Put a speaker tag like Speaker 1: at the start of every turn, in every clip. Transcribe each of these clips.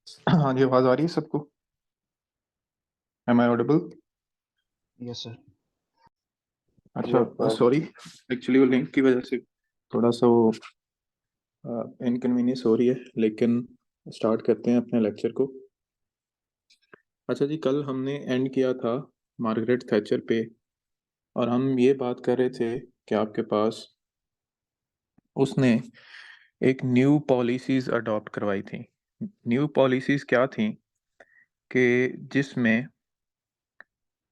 Speaker 1: हाँ जी, आवाज आ रही है सबको? Am I audible?
Speaker 2: Yes sir.
Speaker 1: अच्छा, सॉरी। एक्चुअली वो लिंक की वजह से थोड़ा सा वो इनकन्वीनियंस हो रही है, लेकिन स्टार्ट करते हैं अपने लेक्चर को। अच्छा जी, कल हमने एंड किया था मार्गरेट थैचर पे, और हम ये बात कर रहे थे कि आपके पास उसने एक न्यू पॉलिसीज अडॉप्ट करवाई थी। न्यू पॉलिसीज क्या थी कि जिसमें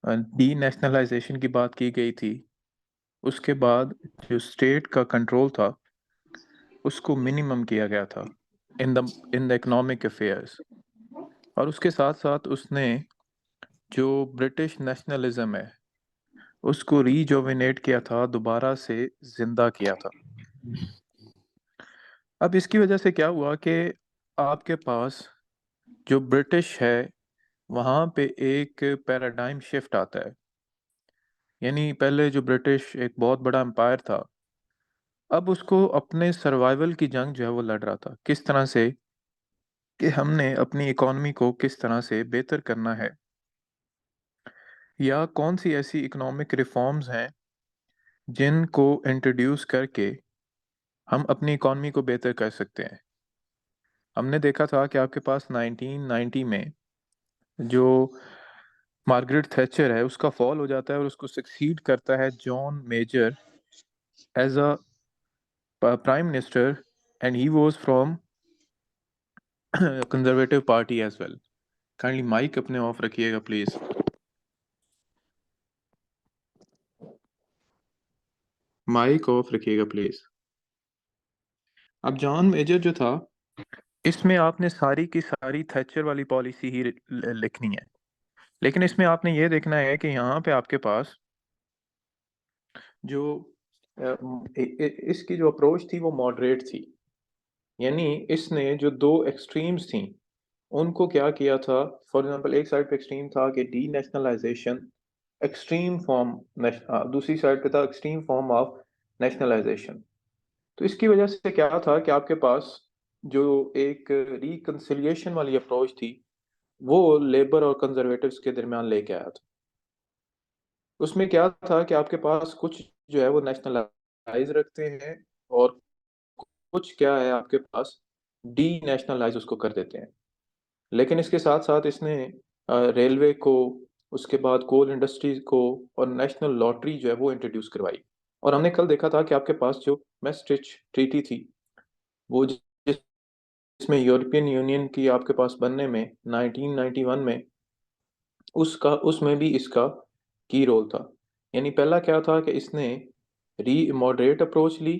Speaker 1: डी नेशनलाइजेशन की बात की गई थी। उसके बाद जो स्टेट का कंट्रोल था उसको मिनिमम किया गया था इन द इकोनॉमिक अफेयर्स। और उसके साथ साथ उसने जो ब्रिटिश नेशनलिज्म है उसको रीजोविनेट किया था, दोबारा से जिंदा किया था। अब इसकी वजह से क्या हुआ कि आपके पास जो ब्रिटिश है वहाँ पे एक पैराडाइम शिफ्ट आता है। यानी पहले जो ब्रिटिश एक बहुत बड़ा एम्पायर था, अब उसको अपने सर्वाइवल की जंग जो है वो लड़ रहा था, किस तरह से कि हमने अपनी इकोनॉमी को किस तरह से बेहतर करना है, या कौन सी ऐसी इकोनॉमिक रिफॉर्म्स हैं जिनको इंट्रोड्यूस करके हम अपनी इकोनॉमी को बेहतर कर सकते हैं। हमने देखा था कि आपके पास 1990 में जो मार्गरेट थैचर है उसका फॉल हो जाता है और उसको सक्सीड करता है John Major as a prime minister, and he was from conservative party as well. Kindly mike अपने ऑफ रखिएगा प्लीज। माइक ऑफ रखिएगा प्लीज। अब जॉन मेजर जो था, इसमें आपने सारी की सारी थैचर वाली पॉलिसी ही लिखनी है, लेकिन इसमें आपने ये देखना है कि यहाँ पे आपके पास जो इसकी जो अप्रोच थी वो मॉडरेट थी। यानी इसने जो दो एक्सट्रीम्स थी उनको क्या किया था। फॉर एग्जांपल, एक साइड पे एक्सट्रीम था कि डी नेशनलाइजेशन एक्सट्रीम फॉर्म, दूसरी साइड पे था एक्सट्रीम फॉर्म ऑफ नेशनलाइजेशन। तो इसकी वजह से क्या था कि आपके पास जो एक रिकंसिलिएशन वाली अप्रोच थी वो लेबर और कंजर्वेटिव्स के दरमियान लेके आया था। उसमें क्या था कि आपके पास कुछ जो है वो नेशनलाइज रखते हैं, और कुछ क्या है आपके पास डी नेशनलाइज उसको कर देते हैं। लेकिन इसके साथ साथ इसने रेलवे को, उसके बाद कोल इंडस्ट्रीज को, और नेशनल लॉटरी जो है वो इंट्रोड्यूस करवाई। और हमने कल देखा था कि आपके पास जो मैस्ट्रिच ट्रीटी थी वो जिसमें यूरोपियन यूनियन की आपके पास बनने में 1991 में, उसका उसमें भी इसका की रोल था। यानी पहला क्या था कि इसने री मॉडरेट अप्रोच ली।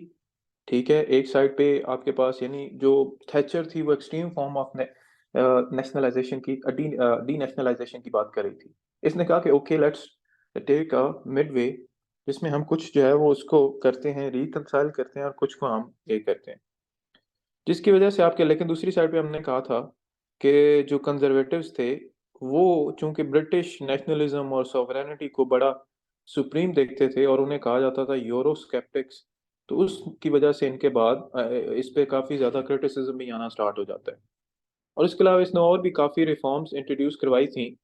Speaker 1: ठीक है, एक साइड पे आपके पास यानी जो थैचर थी वो एक्सट्रीम फॉर्म ऑफ नेशनलाइजेशन की, डी नेशनलाइजेशन की बात कर रही थी। इसने कहा कि okay, let's take a mid way, जिसमें हम कुछ जो है वो उसको करते हैं, रिकंसाइल करते हैं, और कुछ को हम ये करते हैं, जिसकी वजह से आपके, लेकिन दूसरी साइड पे हमने कहा था कि जो कंजर्वेटिव्स थे वो चूंकि ब्रिटिश नेशनलिज्म और सॉवरेनिटी को बड़ा सुप्रीम देखते थे और उन्हें कहा जाता था यूरोस्केप्टिक्स, तो उसकी वजह से इनके बाद इस पे काफ़ी ज़्यादा क्रिटिसिज्म भी आना स्टार्ट हो जाता है। और इसके अलावा इसने और भी काफ़ी रिफॉर्म्स इंट्रोड्यूस करवाई थी,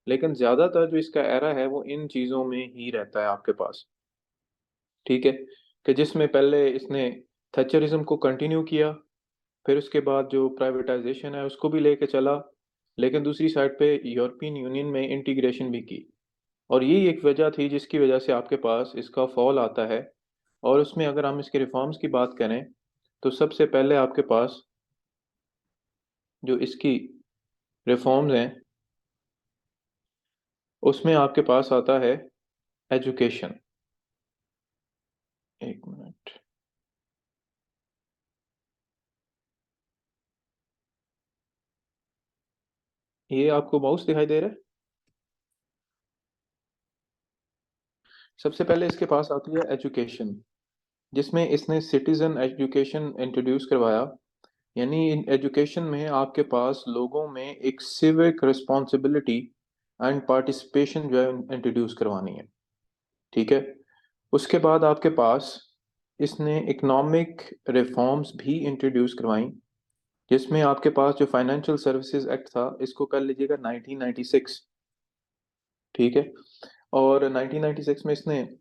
Speaker 1: लेकिन ज़्यादातर जो इसका एरा है वो इन चीज़ों में ही रहता है आपके पास। ठीक है, कि जिसमें पहले इसने थैचरिज्म को कंटिन्यू किया, फिर उसके बाद जो प्राइवेटाइजेशन है उसको भी लेके चला, लेकिन दूसरी साइड पे यूरोपियन यूनियन में इंटीग्रेशन भी की। और यही एक वजह थी जिसकी वजह से आपके पास इसका फॉल आता है। और उसमें अगर हम इसके रिफॉर्म्स की बात करें तो सबसे पहले आपके पास जो इसकी रिफॉर्म्स हैं उसमें आपके पास आता है एजुकेशन। एक मिनट। ये आपको माउस दिखाई दे रहा है? सबसे पहले इसके पास आती है एजुकेशन, जिसमें इसने सिटीजन एजुकेशन इंट्रोड्यूस करवाया। यानी एजुकेशन में आपके पास लोगों में एक सिविक रिस्पॉन्सिबिलिटी एंड पार्टिसिपेशन जो है इंट्रोड्यूस करवानी है। ठीक है, उसके बाद आपके पास इसने इकोनॉमिक रिफॉर्म्स भी इंट्रोड्यूस करवाई, जिसमें आपके पास जो फाइनेंशियल सर्विसेज एक्ट था इसको कर लीजिएगा 1996, ठीक है। और 1996 में इसने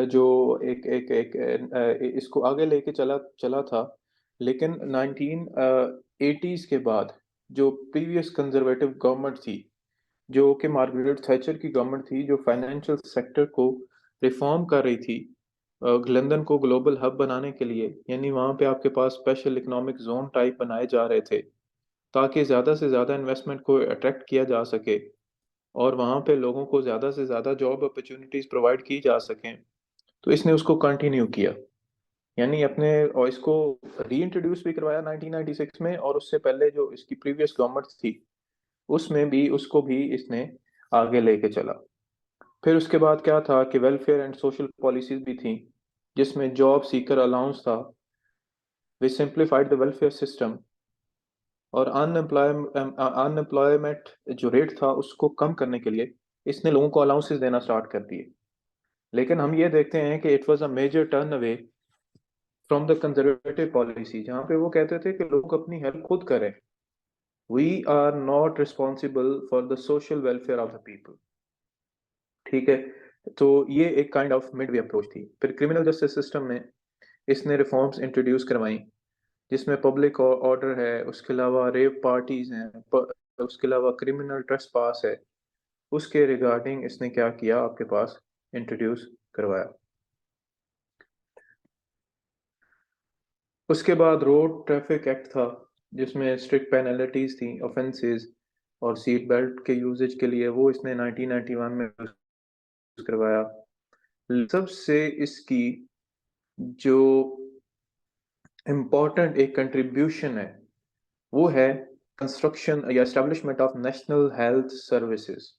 Speaker 1: जो एक एक एक इसको आगे लेके चला चला था। लेकिन 1980s के बाद जो प्रीवियस कंजर्वेटिव गवर्नमेंट थी, जो कि मार्गरेट थैचर की गवर्नमेंट थी, जो फाइनेंशियल सेक्टर को रिफॉर्म कर रही थी लंदन को ग्लोबल हब बनाने के लिए, यानी वहाँ पे आपके पास स्पेशल इकोनॉमिक जोन टाइप बनाए जा रहे थे ताकि ज़्यादा से ज़्यादा इन्वेस्टमेंट को अट्रैक्ट किया जा सके और वहाँ पे लोगों को ज़्यादा से ज़्यादा जॉब अपॉर्चुनिटीज़ प्रोवाइड की जा सकें। तो इसने उसको कंटिन्यू किया, यानी अपने और इसको री इंट्रोड्यूस भी करवाया 1996 में, और उससे पहले जो इसकी प्रीवियस गवर्नमेंट थी उसमें भी उसको भी इसने आगे लेके चला। फिर उसके बाद क्या था कि वेलफेयर एंड सोशल पॉलिसीज भी थी, जिसमें जॉब सीकर अलाउंस था, वे सिंप्लीफाइड द वेलफेयर सिस्टम, और अनएम्प्लॉयमेंट जो रेट था उसको कम करने के लिए इसने लोगों को अलाउंसेस देना स्टार्ट कर दिए। लेकिन हम ये देखते हैं कि it was a major turn away from the conservative policy, जहाँ पे वो कहते थे कि लोग अपनी हेल्प खुद करें, we are not responsible for the social welfare of the people, ठीक है। तो ये एक kind of mid way approach थी। फिर क्रिमिनल जस्टिस सिस्टम में इसने रिफॉर्म्स इंट्रोड्यूस करवाई, जिसमें पब्लिक ऑर्डर है, उसके अलावा रेप पार्टीज हैं, उसके अलावा क्रिमिनल ट्रेसपास है, उसके रिगार्डिंग इसने क्या किया आपके पास इंट्रोड्यूस करवाया। उसके बाद रोड ट्रैफिक एक्ट था, जिसमें स्ट्रिक्ट पेनल्टीज थी ऑफेंसेस और सीट बेल्ट के यूजेज के लिए, वो इसने 1991 में यूज करवाया। सबसे इसकी जो इम्पोर्टेंट एक कंट्रीब्यूशन है वो है कंस्ट्रक्शन या establishment of national health services,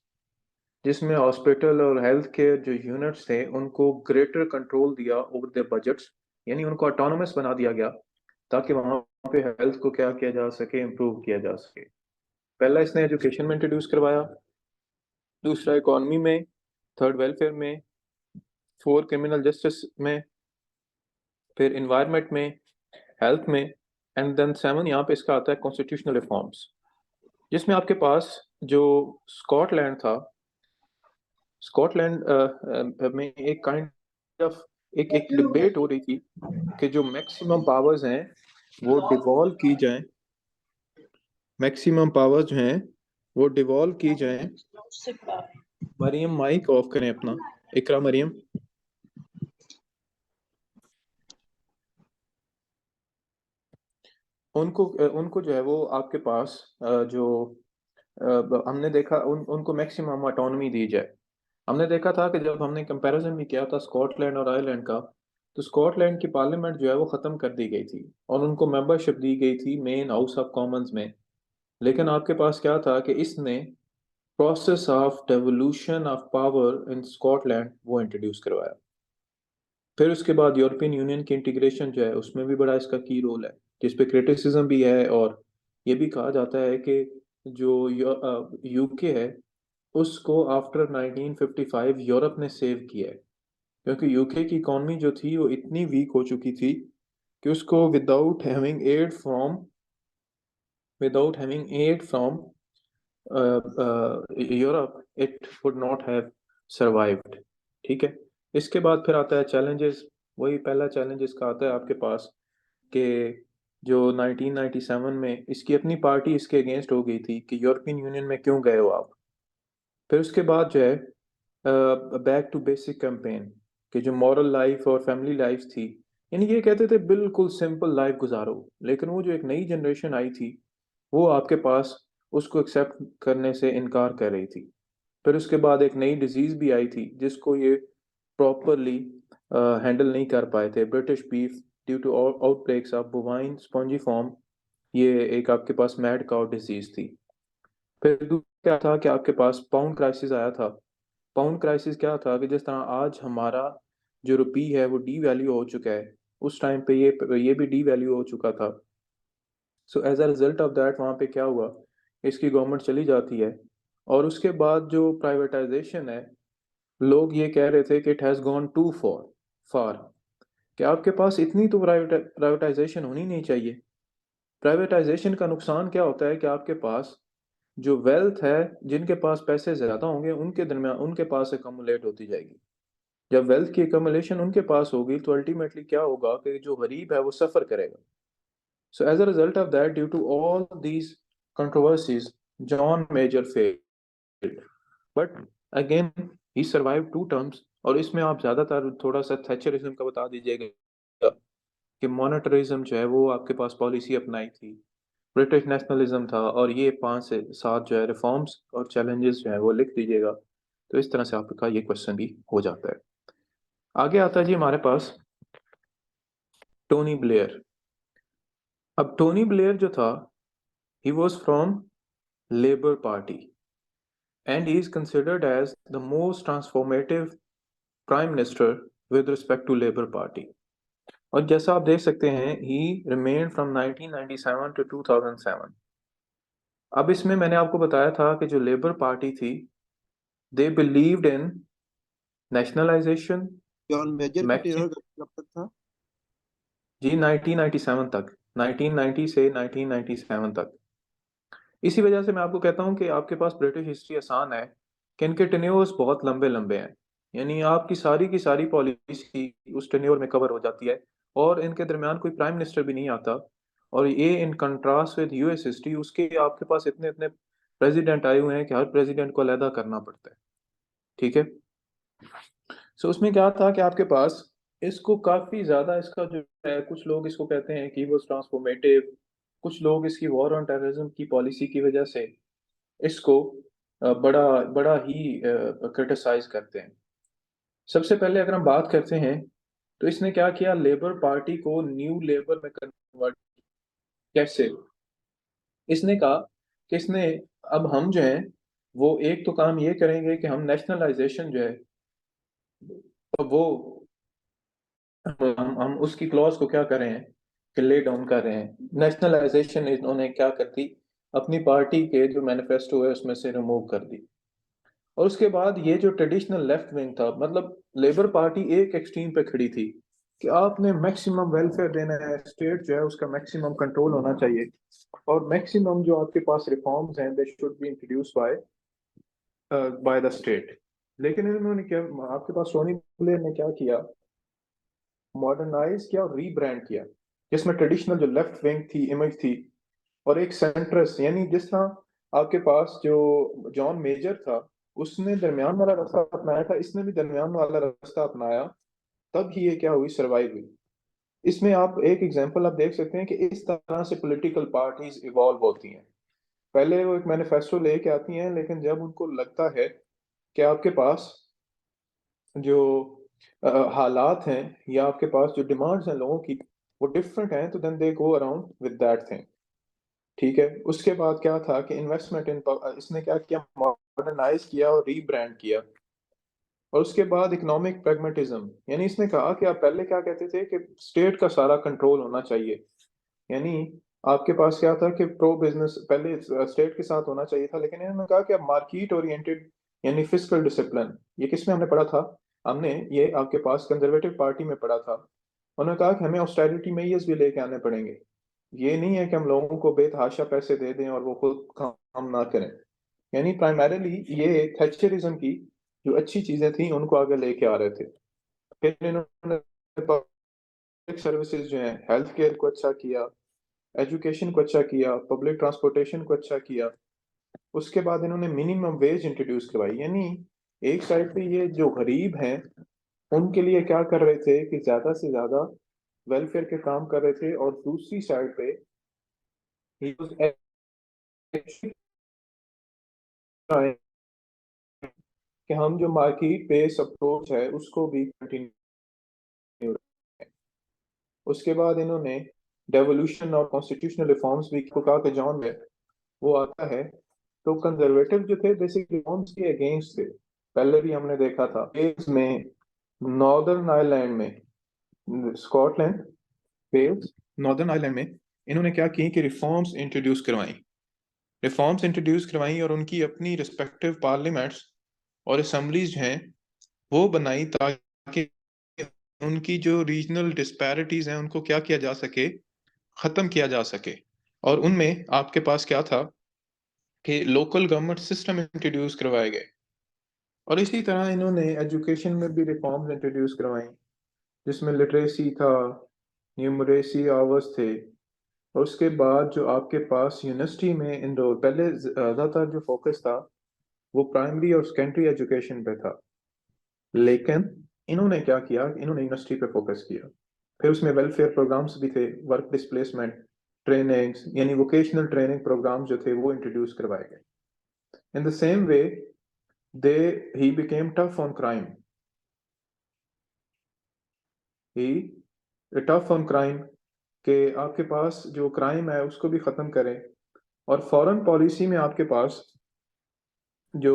Speaker 1: जिसमें हॉस्पिटल और हेल्थ केयर जो यूनिट्स थे उनको ग्रेटर कंट्रोल दिया ओवर देयर बजट्स, यानी उनको ऑटोनोमस बना दिया गया ताकि वहां पे हेल्थ को क्या किया जा सके, इम्प्रूव किया जा सके। पहला इसने एजुकेशन में इंट्रोड्यूस करवाया, दूसरा इकोनॉमी में, थर्ड वेलफेयर में, फोर क्रिमिनल जस्टिस में, फिर इन्वायरमेंट में, हेल्थ में, एंड देन सेवन यहाँ पे इसका आता है कॉन्स्टिट्यूशनल रिफॉर्म्स, जिसमें आपके पास जो स्कॉटलैंड था, स्कॉटलैंड में एक काइंड ऑफ एक एक डिबेट हो रही थी कि जो मैक्सिमम पावर्स हैं वो डिवॉल्व की जाएं, मैक्सिमम पावर्स जो हैं वो डिवॉल्व की जाएं। मरियम माइक ऑफ करें अपना, इकरा मरियम। उनको उनको जो है वो आपके पास जो हमने देखा उनको मैक्सिमम ऑटोनॉमी दी जाए। हमने देखा था कि जब हमने कंपैरिजन भी किया था स्कॉटलैंड और आयरलैंड का, तो स्कॉटलैंड की पार्लियामेंट जो है वो ख़त्म कर दी गई थी और उनको मेंबरशिप दी गई थी मेन हाउस ऑफ कॉमन्स में। लेकिन आपके पास क्या था कि इसने process of devolution of power in Scotland वो इंट्रोड्यूस करवाया। फिर उसके बाद यूरोपियन यूनियन की इंटीग्रेशन जो है उसमें भी बड़ा इसका की रोल है, जिस पे क्रिटिसिज्म भी है, और ये भी कहा जाता है कि जो यूके है उसको आफ्टर 1955 यूरोप ने सेव किया है, क्योंकि यूके की इकॉनमी जो थी वो इतनी वीक हो चुकी थी कि उसको without having aid from Europe it would not have survived, ठीक है। इसके बाद फिर आता है चैलेंजेस। वही पहला चैलेंज इसका आता है आपके पास कि जो 1997 में इसकी अपनी पार्टी इसके अगेंस्ट हो गई थी कि यूरोपियन यूनियन में क्यों गए हो आप। फिर उसके बाद जो है बैक टू बेसिक कैंपेन, कि जो मॉरल लाइफ और फैमिली लाइफ थी, यानी ये कहते थे बिल्कुल सिंपल लाइफ गुजारो, लेकिन वो जो एक नई जनरेशन आई थी वो आपके पास उसको एक्सेप्ट करने से इनकार कर रही थी। फिर उसके बाद एक नई डिजीज भी आई थी जिसको ये प्रॉपरली हैंडल नहीं कर पाए थे, British beef, due to outbreaks of bovine spongiform. ये एक आपके पास मैड काउ डिजीज थी। फिर दूसरा क्या था कि आपके पास पाउंड क्राइसिस आया था। पाउंड क्राइसिस क्या था कि जिस तरह आज हमारा जो रुपी है वो डी वैल्यू हो चुका है, उस टाइम पे ये भी डी वैल्यू हो चुका था। So as a result of that वहाँ पे क्या हुआ, इसकी गवर्नमेंट चली जाती है, और उसके बाद जो प्राइवेटाइजेशन है, लोग ये कह रहे थे कि इट हैज़ गॉन टू फार, कि आपके पास इतनी तो प्राइवेटाइजेशन होनी नहीं चाहिए। प्राइवेटाइजेशन का नुकसान क्या होता है कि आपके पास जो वेल्थ है, जिनके पास पैसे ज्यादा होंगे उनके दरमियान उनके पास एकमुलेट होती जाएगी। जब वेल्थ की एकमुलेशन उनके पास होगी तो अल्टीमेटली क्या होगा कि जो गरीब है वो सफर करेगा। So as a result of that, due to all these controversies, John Major failed, but again he survive 2 terms. और इसमें आप ज्यादातर थोड़ा सा थैचरिज्म का बता दीजिएगा कि मॉनेटरिज्म जो है वो आपके पास पॉलिसी अपनाई थी, ब्रिटिश नेशनलिज्म था, और ये 5 से 7 जो है रिफॉर्म्स और चैलेंजेस जो है वो लिख दीजिएगा। तो इस तरह से आपका ये क्वेश्चन भी हो जाता है। आगे आता है जी हमारे पास टोनी ब्लेयर। अब टोनी ब्लेयर जो था, he was from labour party and he is considered as the most transformative prime minister with respect to labour party. और जैसा आप देख सकते हैं, ही रिमेन फ्रॉम 1997 टू 2007। अब इसमें मैंने आपको बताया था कि जो लेबर पार्टी थी, they believed in nationalisation,
Speaker 2: John Major का
Speaker 1: मैक्सिम।
Speaker 2: टेरर कब तक था?
Speaker 1: जी 1997 तक, 1990 से 1997 तक। इसी वजह से मैं आपको कहता हूं कि आपके पास ब्रिटिश हिस्ट्री आसान है कि इनके टेन्योर्स बहुत लंबे लंबे हैं। यानी आपकी सारी की सारी पॉलिसी उस टेन्योर में कवर हो जाती है, और इनके दरमियान कोई प्राइम मिनिस्टर भी नहीं आता। और ये in contrast with US history, उसके आपके पास इतने इतने प्रेसिडेंट आए हुए हैं कि हर प्रेसिडेंट को अलहदा करना पड़ता है। ठीक है। सो उसमें क्या था कि आपके पास इसको काफी ज्यादा, इसका जो है, कुछ लोग इसको कहते हैं कि वो ट्रांसफॉर्मेटिव, कुछ लोग इसकी वॉर ऑन टेररिज्म की पॉलिसी की वजह से इसको बड़ा बड़ा ही क्रिटिसाइज करते हैं। सबसे पहले अगर हम बात करते हैं, तो इसने क्या किया, लेबर पार्टी को न्यू लेबर में कन्वर्ट। कैसे? इसने कहा कि इसने, अब हम जो है वो एक तो काम ये करेंगे कि हम नेशनलाइजेशन जो है, तो वो हम उसकी क्लॉज को क्या कर रहे हैं कि ले डाउन कर रहे हैं। नेशनलाइजेशन इन्होंने क्या कर दी, अपनी पार्टी के जो मैनिफेस्टो है उसमें से रिमूव कर दी। और उसके बाद ये जो ट्रेडिशनल लेफ्ट विंग था, मतलब लेबर पार्टी एक एक्सट्रीम पे खड़ी थी कि आपने मैक्सिमम वेलफेयर देना है, स्टेट जो है उसका मैक्सिमम कंट्रोल होना चाहिए, और मैक्सिमम जो आपके पास रिफॉर्म्स हैं they should be introduce by by the state. लेकिन इन्होंने क्या, आपके पास टोनी ब्लेयर ने क्या किया, मॉडर्नाइज किया और रीब्रांड किया, जिसमें ट्रेडिशनल जो लेफ्ट विंग थी इमेज थी, और एक सेंट्रस, यानी जिस तरह आपके पास जो जॉन मेजर था उसने दरमियान वाला रास्ता अपनाया था, इसने भी दरमियान वाला रास्ता अपनाया, तब ही ये क्या हुई, सरवाइव हुई। इसमें आप एक एग्जांपल आप देख सकते हैं कि इस तरह से पॉलिटिकल पार्टीज इवॉल्व होती हैं। पहले वो एक मैनिफेस्टो लेके आती हैं, लेकिन जब उनको लगता है कि आपके पास जो हालात हैं या आपके पास जो डिमांड्स हैं लोगों की वो डिफरेंट हैं, तो then they go around with that thing. ठीक है। उसके बाद क्या था कि इन्वेस्टमेंट इन, इसने क्या किया, मॉडर्नाइज किया और रीब्रांड किया। और उसके बाद इकोनॉमिक प्रैग्मेटिज्म, यानी इसने कहा कि आप पहले क्या कहते थे कि स्टेट का सारा कंट्रोल होना चाहिए। यानी आपके पास क्या था कि प्रो बिजनेस पहले स्टेट के साथ होना चाहिए था, लेकिन इन्होंने कहा कि अब मार्केट ओरिएंटेड, यानी फिस्कल डिसिप्लिन। ये किसमें हमने पढ़ा था, हमने ये आपके पास कंजर्वेटिव पार्टी में पढ़ा था। उन्होंने कहा कि हमें ऑस्टेरिटी मेजर्स भी लेके आने पड़ेंगे। ये नहीं है कि हम लोगों को बेतहाशा पैसे दे दें और वो खुद काम ना करें। यानी प्राइमरीली ये थैचरिज्म की जो अच्छी चीजें थी उनको आगे लेके आ रहे थे। फिर इन्होंने पब्लिक सर्विसेज जो है, हेल्थ केयर को अच्छा किया, एजुकेशन को अच्छा किया, पब्लिक ट्रांसपोर्टेशन को अच्छा किया। उसके बाद इन्होंने मिनिमम वेज इंट्रोड्यूस करवाई। यानी एक साइड पे ये जो गरीब हैं उनके लिए क्या कर रहे थे कि ज्यादा से ज्यादा वेलफेयर के काम कर रहे थे, और दूसरी साइड पे he was actually trying कि हम जो मार्केट बेस्ड अप्रोच है उसको भी कंटिन्यू रखें। उसके बाद इन्होंने डेवोल्यूशन और कॉन्स्टिट्यूशनल रिफॉर्म्स भी को कहा कि जॉन में वो आता है। तो कंजर्वेटिव जो थे बेसिक रिफॉर्म्स के अगेंस्ट थे। पहले भी हमने देखा था वेल्स में, नॉर्दर्न आयरलैंड में, स्कॉटलैंड, वेल्स, नॉर्दर्न आयरलैंड में इन्होंने क्या की कि रिफॉर्म्स इंट्रोड्यूस करवाई और उनकी अपनी रिस्पेक्टिव पार्लियामेंट्स और असेंबलीज हैं वो बनाई, ताकि उनकी जो रीजनल डिस्पैरिटीज हैं उनको क्या किया जा सके, खत्म किया जा सके। और उनमें आपके पास क्या था कि लोकल गवर्नमेंट सिस्टम इंट्रोड्यूस करवाए गए। और इसी तरह इन्होंने एजुकेशन में भी रिफॉर्म्स इंट्रोड्यूस करवाई, जिसमें लिटरेसी था, न्यूमरेसी आवर्स थे। और उसके बाद जो आपके पास यूनिवर्सिटी में इनरोल, पहले ज़्यादातर जो फोकस था वो प्राइमरी और सेकेंडरी एजुकेशन पे था, लेकिन इन्होंने क्या किया, इन्होंने यूनिवर्सिटी पे फोकस किया। फिर उसमें वेलफेयर प्रोग्राम्स भी थे, वर्क डिस्प्लेसमेंट ट्रेनिंग्स, यानी वोकेशनल ट्रेनिंग प्रोग्राम्स जो थे वो इंट्रोड्यूस करवाए गए। In the same way they he became tough on crime, he tough on crime, कि आपके पास जो क्राइम है उसको भी ख़त्म करें। और फॉरेन पॉलिसी में आपके पास जो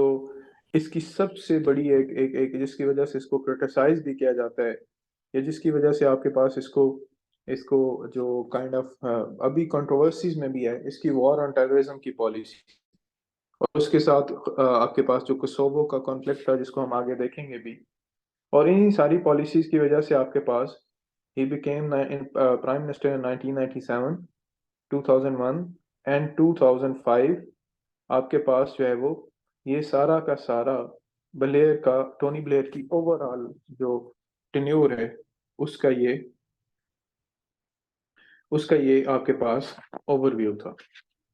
Speaker 1: इसकी सबसे बड़ी एक जिसकी वजह से इसको क्रिटिसाइज भी किया जाता है, या जिसकी वजह से आपके पास इसको इसको जो काइंड ऑफ अभी कंट्रोवर्सीज में भी है, इसकी वॉर ऑन टेररिज्म की पॉलिसी। और उसके साथ आपके पास जो कोसोवो का कॉन्फ्लिक्ट था, जिसको हम आगे देखेंगे भी। और इन्हीं सारी पॉलिसीज की वजह से आपके पास ही became prime minister in 1997, 2001 and 2005। आपके पास जो है वो ये सारा का सारा ब्लेयर का, टोनी ब्लेयर की ओवरऑल जो टेन्योर है उसका ये आपके पास ओवरव्यू था।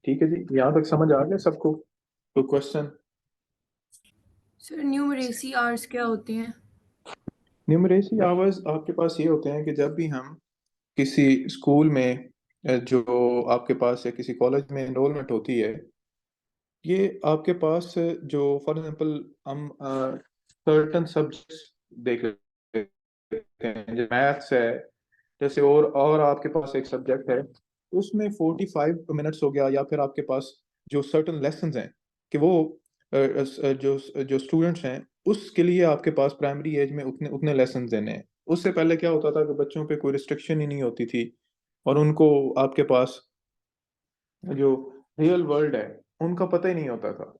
Speaker 1: ठीक है जी, यहाँ तक समझ आ गया सबको? तो क्वेश्चन?
Speaker 3: सर न्यूमरेसी आवर्स क्या होते हैं?
Speaker 1: न्यूमरेसी आवर्स आपके पास ये होते हैं कि जब भी हम किसी स्कूल में जो आपके पास या किसी कॉलेज में एनरोलमेंट होती है, ये आपके पास जो फॉर एग्जांपल हम सर्टन सब्जेक्ट्स देख लेते हैं, जो मैथ्स है जैसे, और आपके पास एक सब्जेक्ट है उसमें 45 मिनट्स हो गया, या फिर आपके पास जो सर्टन लेसन्स हैं कि वो जो जो स्टूडेंट्स हैं उसके लिए आपके पास प्राइमरी एज में उतने उतने लेसन्स देने हैं। उससे पहले क्या होता था कि बच्चों पे कोई रिस्ट्रिक्शन ही नहीं होती थी, और उनको आपके पास जो रियल वर्ल्ड है उनका पता ही नहीं होता था।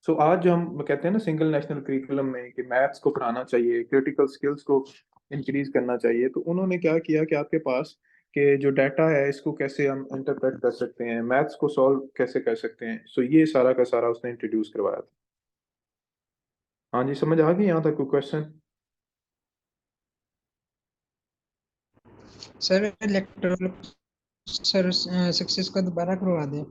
Speaker 1: सो आज जो हम कहते हैं ना सिंगल नेशनल करिकुलम में कि मैथ्स को पढ़ाना चाहिए, क्रिटिकल स्किल्स को इंक्रीज करना चाहिए, तो उन्होंने क्या किया कि आपके पास के जो डाटा है इसको कैसे हम इंटरप्रेट कर सकते हैं, मैथ्स को सॉल्व कैसे कर सकते हैं। सो ये सारा का सारा उसने इंट्रोड्यूस करवाया था। हाँ जी, समझ आ गई यहाँ तक कोई question?
Speaker 4: Sir electoral sir success का दोबारा करवा दें।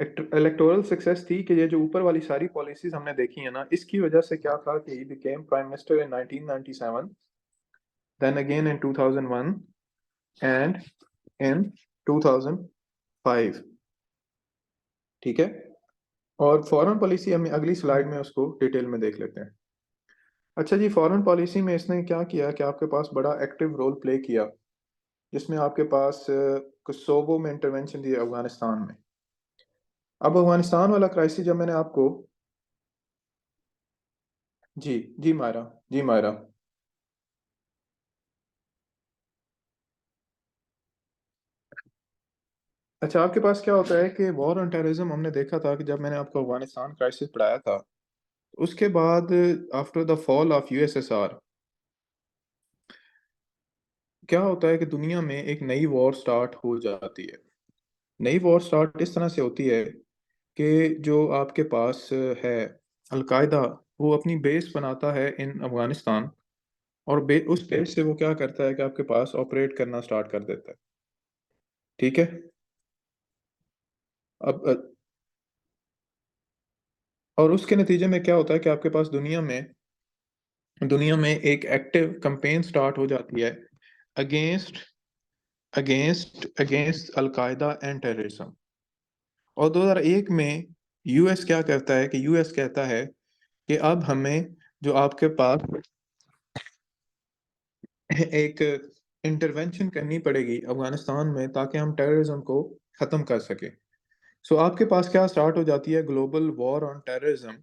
Speaker 1: इलेक्टोरल सक्सेस थी कि ये जो ऊपर वाली सारी पॉलिसीज हमने देखी है ना, इसकी वजह से क्या था कि he became prime minister in 1997, then again in 2001 and in 2005। ठीक है, और फॉरेन पॉलिसी हम अगली स्लाइड में उसको डिटेल में देख लेते हैं। अच्छा जी, फॉरेन पॉलिसी में इसने क्या किया कि आपके पास बड़ा एक्टिव रोल प्ले किया, जिसमें आपके पास कोसोवो में इंटरवेंशन दी अफगानिस्तान में। अब अफगानिस्तान वाला क्राइसिस जब मैंने आपको, जी जी मायरा, जी मायरा, अच्छा आपके पास क्या होता है कि वॉर ऑन टेररिज्म हमने देखा था कि जब मैंने आपको अफगानिस्तान क्राइसिस पढ़ाया था, उसके बाद after the fall of USSR क्या होता है कि दुनिया में एक नई वॉर स्टार्ट हो जाती है। नई वॉर स्टार्ट इस तरह से होती है कि जो आपके पास है अलकायदा, वो अपनी बेस बनाता है इन अफगानिस्तान, और उस बेस से वो क्या करता है कि आपके पास ऑपरेट करना स्टार्ट कर देता है। ठीक है, अब और उसके नतीजे में क्या होता है कि आपके पास दुनिया में एक एक्टिव कैंपेन स्टार्ट हो जाती है against against al Qaeda and terrorism. और 2001 में यूएस क्या करता है कि यूएस कहता है कि अब हमें जो आपके पास एक इंटरवेंशन करनी पड़ेगी अफगानिस्तान में, ताकि हम टेररिज्म को ख़त्म कर सके। सो आपके पास क्या स्टार्ट हो जाती है, ग्लोबल वॉर ऑन टेररिज्म।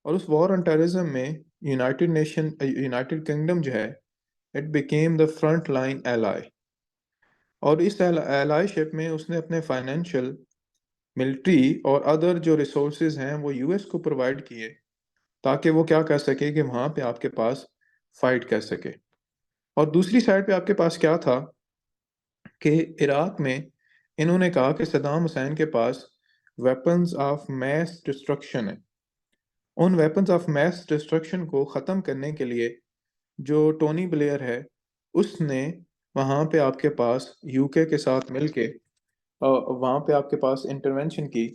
Speaker 1: और उस वॉर ऑन टेररिज्म में यूनाइटेड किंगडम जो है, it became the front line ally. और इस एलाईशिप में उसने अपने फाइनेंशियल, मिलिट्री और अदर जो रिसोर्सेज हैं वो यूएस को प्रोवाइड किए, ताकि वो क्या कर सके कि वहाँ पे आपके पास फाइट कर सके। और दूसरी साइड पे आपके पास क्या था कि इराक में इन्होंने कहा कि सद्दाम हुसैन के पास वेपन्स ऑफ मैस डिस्ट्रक्शन है। उन वेपन्स ऑफ मैस डिस्ट्रक्शन को ख़त्म करने के लिए जो टोनी ब्लेयर है उसने वहाँ पे आपके पास यूके के साथ मिलके वहाँ पे आपके पास इंटरवेंशन की,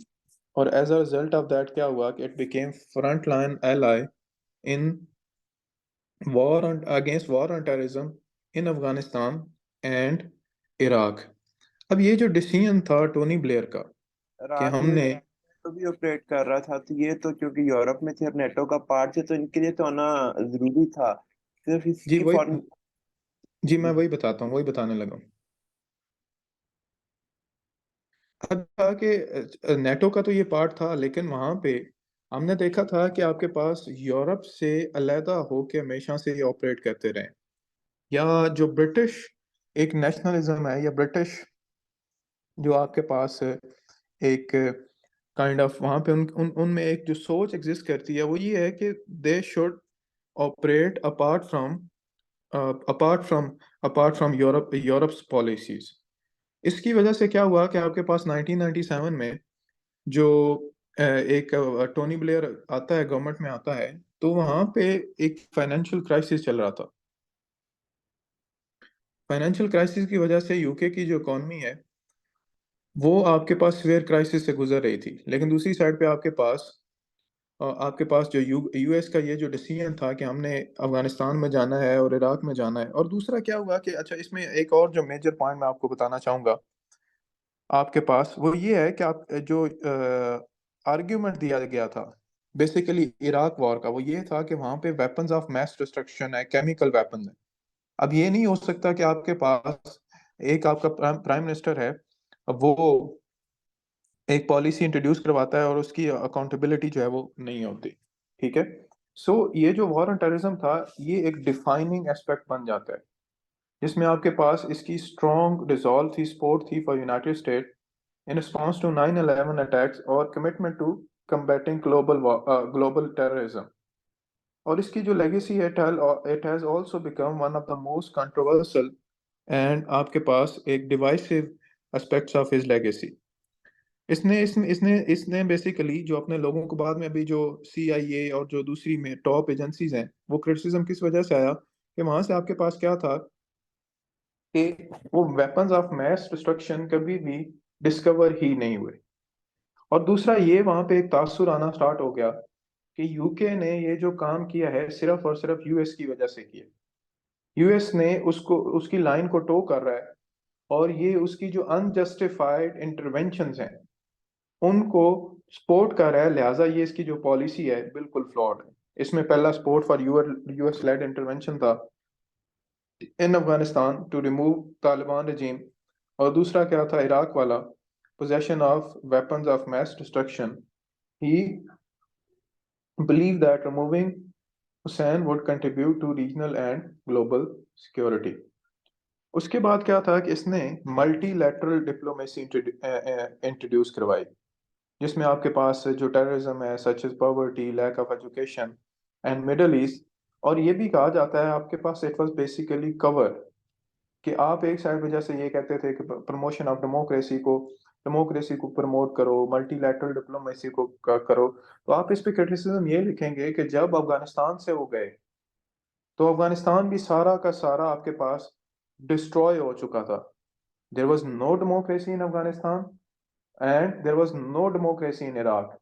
Speaker 1: और as a result of that क्या हुआ कि it became front line ally in war against war on terrorism in Afghanistan and Iraq. अब ये जो डिसीजन था टोनी ब्लेयर का कि
Speaker 2: इराक में
Speaker 1: हमने
Speaker 2: तो भी ऑपरेट कर रहा था, तो ये तो क्योंकि यूरोप में थे और नेटो का पार्ट थे, तो इनके लिए तो आना जरूरी था। सिर्फ
Speaker 1: जी
Speaker 2: इसके
Speaker 1: वही
Speaker 2: फॉरन
Speaker 1: जी मैं वही बताता हूँ, वही बताने लगा हूँ। अब था कि नेटो का तो ये पार्ट था, लेकिन वहां पे हमने देखा था कि आपके पास यूरोप से अलहदा होके हमेशा से ये ऑपरेट करते रहे, या जो ब्रिटिश एक नेशनलिज्म है, या ब्रिटिश जो आपके पास एक काइंड ऑफ वहां पे उनमें एक जो सोच एग्जिस्ट करती है वो ये है कि they should operate apart from apart from Europe's policies. इसकी वजह से क्या हुआ कि आपके पास 1997 में जो एक टोनी ब्लेयर आता है, गवर्नमेंट में आता है, तो वहां पे एक फाइनेंशियल क्राइसिस चल रहा था। फाइनेंशियल क्राइसिस की वजह से यूके की जो इकॉनमी है वो आपके पास सीवियर क्राइसिस से गुजर रही थी, लेकिन दूसरी साइड पे आपके पास जो यूएस का ये जो डिसीजन था कि हमने अफगानिस्तान में जाना है और इराक में जाना है। और दूसरा क्या हुआ कि अच्छा, इसमें एक और जो मेजर पॉइंट मैं आपको बताना चाहूंगा आपके पास, वो ये है कि आप जो आर्ग्यूमेंट दिया गया था बेसिकली इराक वॉर का, वो ये था कि वहां पे वेपन्स ऑफ मैस डिस्ट्रक्शन है, केमिकल वेपन है। अब ये नहीं हो सकता कि आपके पास एक आपका प्राइम मिनिस्टर है, अब वो एक पॉलिसी इंट्रोड्यूस करवाता है और उसकी अकाउंटेबिलिटी जो है वो नहीं होती। ठीक है। सो ये जो वॉर ऑन टेररिज्म था ये एक डिफाइनिंग एस्पेक्ट बन जाता है, जिसमें आपके पास इसकी स्ट्रॉन्ग रिजॉल्व थी, सपोर्ट थी for United state in response to 9/11 attacks or commitment to combating global terrorism। और इसकी जो लेगेसी है, it has also become one of the most controversial and आपके पास एक divisive aspects of his legacy। इसने इसने इसने इसने बेसिकली जो अपने लोगों को बाद में अभी जो CIA और जो दूसरी में टॉप एजेंसीज हैं, वो क्रिटिसिज्म किस वजह से आया कि वहां से आपके पास क्या था कि वो वेपन्स ऑफ मैस डिस्ट्रक्शन कभी भी डिस्कवर ही नहीं हुए। और दूसरा ये वहां पे एक तासुर आना स्टार्ट हो गया कि यूके ने ये जो काम किया है सिर्फ और सिर्फ यूएस की वजह से किया। यूएस ने उसको उसकी लाइन को टो कर रहा है, और ये उसकी जो अनजस्टिफाइड इंटरवेंशंस हैं उनको सपोर्ट कर रहा है, लिहाजा ये इसकी जो पॉलिसी है बिल्कुल फ्लॉड है। इसमें पहला support for US led intervention था इन अफगानिस्तान टू रिमूव तालिबान रजीम, और दूसरा क्या था इराक वाला, possession of weapons of mass destruction. He believed that removing Hussein would contribute to regional and global security। उसके बाद क्या था कि इसने मल्टीलैटरल डिप्लोमेसी इंट्रोड्यूस करवाई, जिसमें आपके पास जो टेररिज्म है such as poverty, lack of education and middle east. और ये भी कहा जाता है आपके पास इट वाज बेसिकली कवर, कि आप एक साइड वजह से ये कहते थे कि प्रमोशन ऑफ डेमोक्रेसी को प्रमोट करो, मल्टीलैटरल डिप्लोमेसी को करो। तो आप इस पे क्रिटिसिज्म ये लिखेंगे कि जब अफगानिस्तान से वो गए तो अफगानिस्तान भी सारा का सारा आपके पास डिस्ट्रॉय हो चुका था। There was no democracy in Afghanistan and there was no democracy in Iraq.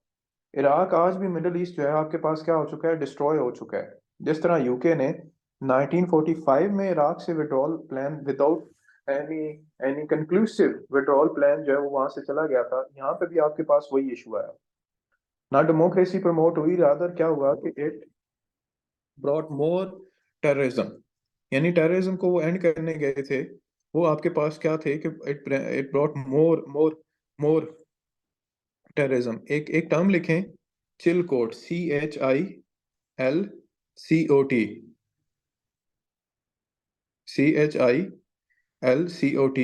Speaker 1: Iraq आज भी मिडिल ईस्ट जो है आपके पास क्या हो चुका है, डिस्ट्रॉय हो चुका है। जिस तरह यूके ने 1945 में इराक से withdrawal plan without any any conclusive withdrawal plan जो है वो वहां से चला गया था, यहाँ पे भी आपके पास वही इशू आया। ना डेमोक्रेसी प्रमोट हुई, रादर क्या हुआ कि इट ब्रॉट मोर टेररिज्म, यानी टेररिज्म को वो एंड करने गए थे, वो आपके पास क्या थे कि it brought more more more terrorism. एक एक टर्म लिखें, चिल कोड, CHILCOT, CHILCOT।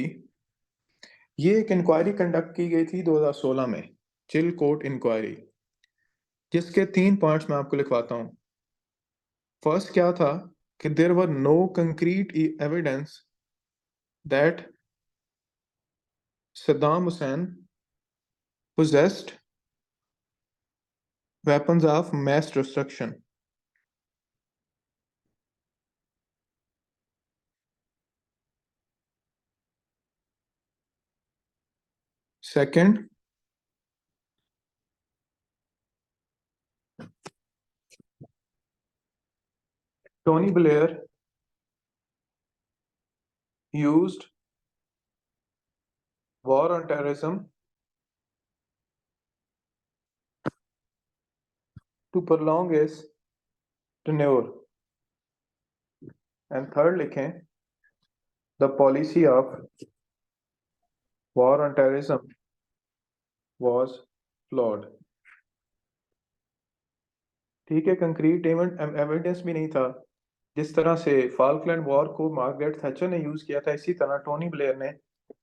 Speaker 1: ये एक इंक्वायरी कंडक्ट की गई थी 2016 में, चिल कोट इंक्वायरी, जिसके 3 पॉइंट्स मैं आपको लिखवाता हूँ। फर्स्ट क्या था कि there were no concrete evidence that Saddam Hussein possessed weapons of mass destruction. Second, Tony Blair used war on terrorism to prolong his tenure. And third लिखें, the policy of war on terrorism was flawed. ठीक है, concrete evidence भी नहीं था। जिस तरह से फाल्कलैंड war को मार्गरेट थैचर ने यूज किया था, इसी तरह टोनी ब्लेयर ने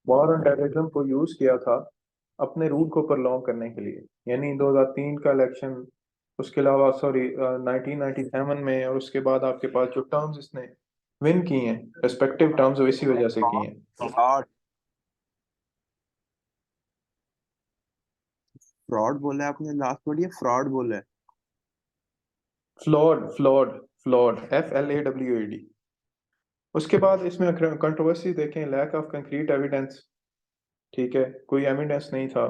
Speaker 1: वॉर ऑन टेररिज्म को यूज किया था अपने रूल को प्रलॉन्ग करने के लिए। यानी 2003 का इलेक्शन, उसके अलावा 1997 में, और उसके बाद आपके पास जो टर्म्स इसने विन की हैं रेस्पेक्टिव टर्म्स, वो इसी वजह से की हैं।
Speaker 2: फ्रॉड फ्रॉड बोला है आपने, लास्ट वर्ड ये फ्रॉड बोला है।
Speaker 1: Flawed flawed flawed FLAWED। उसके बाद इसमें कंट्रोवर्सी देखें, लैक ऑफ कंक्रीट एविडेंस। ठीक है, कोई एविडेंस नहीं था,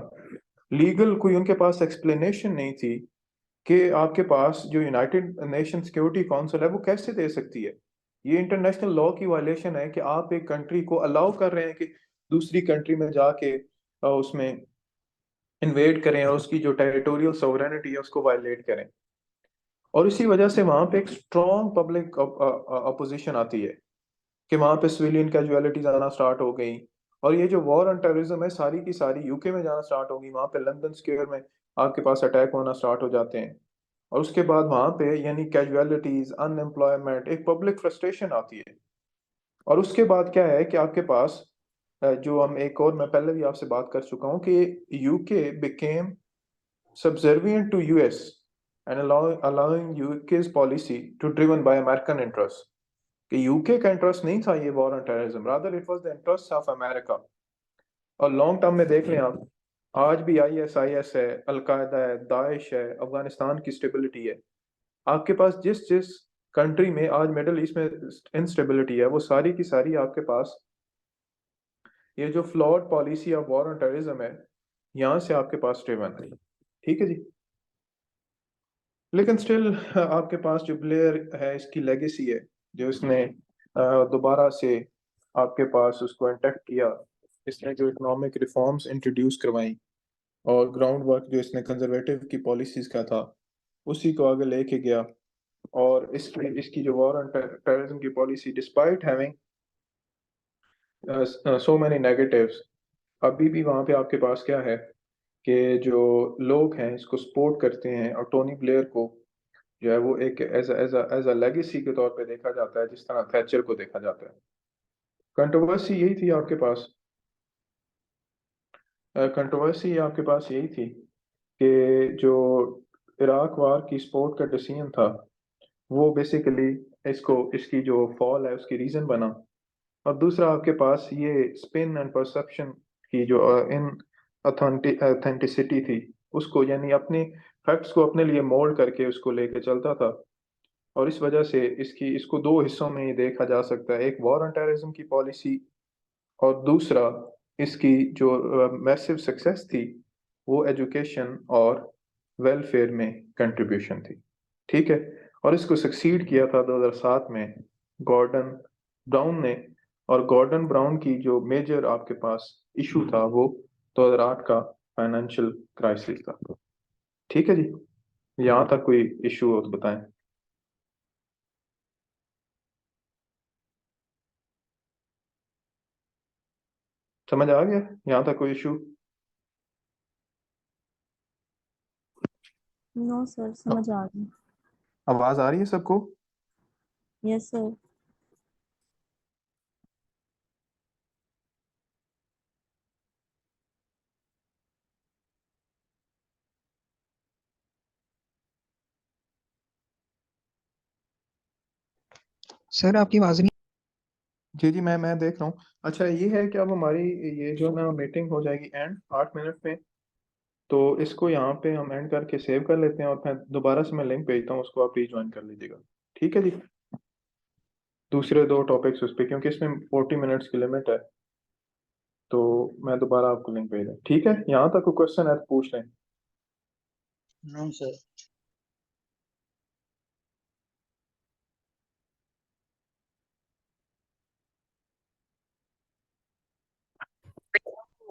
Speaker 1: लीगल कोई उनके पास एक्सप्लेनेशन नहीं थी कि आपके पास जो यूनाइटेड नेशन सिक्योरिटी काउंसिल है वो कैसे दे सकती है। ये इंटरनेशनल लॉ की वायलेशन है कि आप एक कंट्री को अलाउ कर रहे हैं कि दूसरी कंट्री में जाके उसमें इन्वेड करें और उसकी जो टेरिटोरियल सोवरेनिटी है उसको वायलेट करें। और इसी वजह से वहां पे एक स्ट्रॉन्ग पब्लिक अपोजिशन आती है कि वहां पे सिविलियन कैजुअलिटीज आना स्टार्ट हो गई। और ये जो वॉर ऑन टेररिज्म है सारी की सारी यूके में जाना स्टार्ट होगी, वहां पे लंदन स्क्वायर में आपके पास अटैक होना स्टार्ट हो जाते हैं। और उसके बाद वहां पे यानी कैजुअलिटीज, अनएम्प्लॉयमेंट, एक पब्लिक फ्रस्ट्रेशन आती है। और उसके बाद क्या है कि आपके पास जो हम एक और, मैं पहले भी आपसे बात कर चुका हूँ कि UK became subservient to US and allowing UK's policy to driven by American interests। कि यूके का इंटरेस्ट नहीं था ये war on terrorism, rather it was the interest of America. और लॉन्ग टर्म में देख लें आप, आज भी ISIS है, अलकायदा है, दाइश है, अफगानिस्तान की स्टेबिलिटी है। आपके पास जिस जिस कंट्री में आज मिडल ईस्ट में इंस्टेबिलिटी है, वो सारी की सारी आपके पास ये जो flawed policy of war on terrorism है, यहाँ से आपके पास ड्रिवन है। ठीक है जी। लेकिन स्टिल आपके पास जो ब्लेयर है, इसकी लेगेसी है, जो इसने दोबारा से आपके पास उसको इंटेक्ट किया, इसने जो इकोनॉमिक रिफॉर्म्स इंट्रोड्यूस करवाई और ग्राउंड वर्क जो इसने कंजर्वेटिव की पॉलिसीज का था उसी को आगे लेके गया। और इसकी इसकी जो वॉर ऑन टेररिज्म की policy, despite having so many negatives, अभी भी वहां पे आपके पास क्या है कि जो लोग हैं इसको सपोर्ट करते हैं, और टोनी ब्लेयर को जो है वो एक एज अ लेगेसी के तौर पे देखा जाता है, जिस तरह थैचर को देखा जाता है। कंट्रोवर्सी यही थी आपके पास, कंट्रोवर्सी आपके पास यही थी कि जो इराक वार की सपोर्ट का डिसीजन था वो बेसिकली इसको, इसकी जो फॉल है उसकी रीजन बना। और दूसरा आपके पास ये स्पिन एंड परसेप्शन की जो इन ऑथेंटिसिटी थी उसको, यानी अपने फैक्ट्स को अपने लिए मोल्ड करके उसको लेके चलता था। और इस वजह से इसको दो हिस्सों में ही देखा जा सकता है, एक वॉर ऑन टेररिज्म की पॉलिसी, और दूसरा इसकी जो मैसिव सक्सेस थी वो एजुकेशन और वेलफेयर में कंट्रीब्यूशन थी। ठीक है, और इसको सक्सीड किया था 2007 में गॉर्डन ब्राउन ने। और गॉर्डन ब्राउन की जो मेजर आपके पास इशू था वो 2008 का फाइनेंशियल क्राइसिस था। ठीक है जी, यहाँ तक कोई इशू हो तो बताएं। समझ आ गया यहाँ तक कोई इशू?
Speaker 5: नो सर, समझ आ गई।
Speaker 1: आवाज आ रही है सबको?
Speaker 5: Yes sir.
Speaker 4: सर आपकी आवाज नहीं।
Speaker 1: जी मैं देख रहा हूँ। अच्छा ये है कि अब हमारी ये जो ना मीटिंग हो जाएगी एंड 8 मिनट में, तो इसको यहाँ पे हम एंड करके सेव कर लेते हैं और फिर दोबारा से मैं लिंक भेजता हूँ, उसको आप रीज्वाइन कर लीजिएगा। ठीक है जी, दूसरे 2 टॉपिक्स उस पे, क्योंकि इसमें 40 मिनट्स की लिमिट है, तो मैं दोबारा आपको लिंक भेज दूँ। ठीक है, यहाँ तक कोई क्वेश्चन है तो पूछ लें।
Speaker 4: No sir.